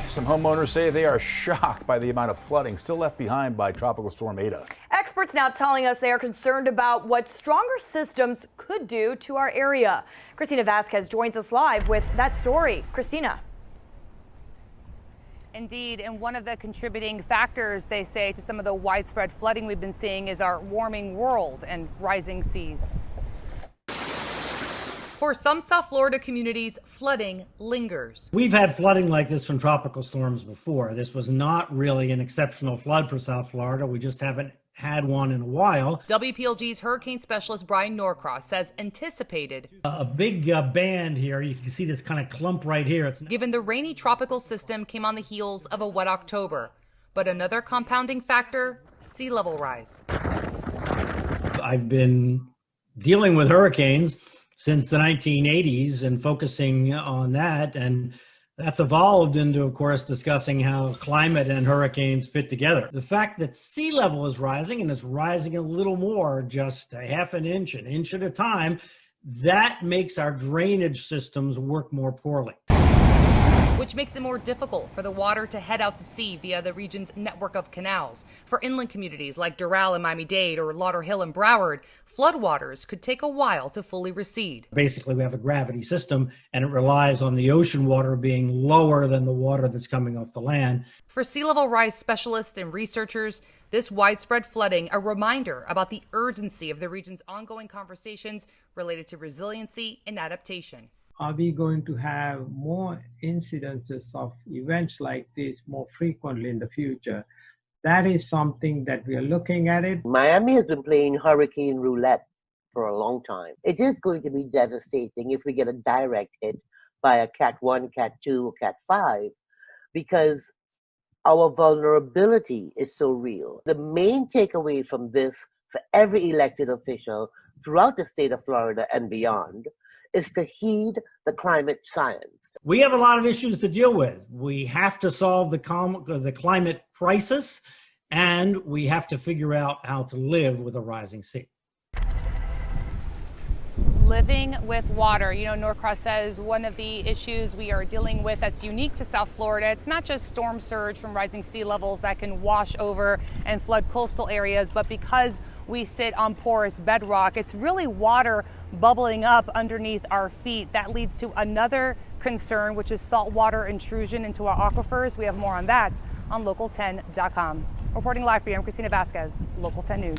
Some homeowners say they are shocked by the amount of flooding still left behind by Tropical Storm Eta. Experts now telling us they are concerned about what stronger systems could do to our area. Christina Vasquez joins us live with that story. Christina. Indeed, and one of the contributing factors, they say, to some of the widespread flooding we've been seeing is our warming world and rising seas. For some South Florida communities, flooding lingers. We've had flooding like this from tropical storms before. This was not really an exceptional flood for South Florida. We just haven't had one in a while. WPLG's hurricane specialist Brian Norcross says anticipated. A big band here. You can see this kind of clump right here. Given the rainy tropical system came on the heels of a wet October. But another compounding factor, sea level rise. I've been dealing with hurricanes since the 1980s and focusing on that, and that's evolved into, of course, discussing how climate and hurricanes fit together. The fact that sea level is rising, and it's rising a little more, just a half an inch at a time, that makes our drainage systems work more poorly. Which makes it more difficult for the water to head out to sea via the region's network of canals. For inland communities like Doral and Miami-Dade or Lauderhill and Broward, floodwaters could take a while to fully recede. Basically, we have a gravity system, and it relies on the ocean water being lower than the water that's coming off the land. For sea level rise specialists and researchers, this widespread flooding a reminder about the urgency of the region's ongoing conversations related to resiliency and adaptation. Are we going to have more incidences of events like this more frequently in the future? That is something that we are looking at it. Miami has been playing hurricane roulette for a long time. It is going to be devastating if we get a direct hit by a Cat 1, Cat 2, or Cat 5, because our vulnerability is so real. The main takeaway from this for every elected official throughout the state of Florida and beyond is to heed the climate science. We have a lot of issues to deal with. We have to solve the climate crisis, and we have to figure out how to live with a rising sea. Living with water. You know, Norcross says one of the issues we are dealing with that's unique to South Florida, it's not just storm surge from rising sea levels that can wash over and flood coastal areas, but because we sit on porous bedrock, it's really water bubbling up underneath our feet. That leads to another concern, which is saltwater intrusion into our aquifers. We have more on that on local10.com. Reporting live for you, I'm Christina Vasquez, Local 10 News.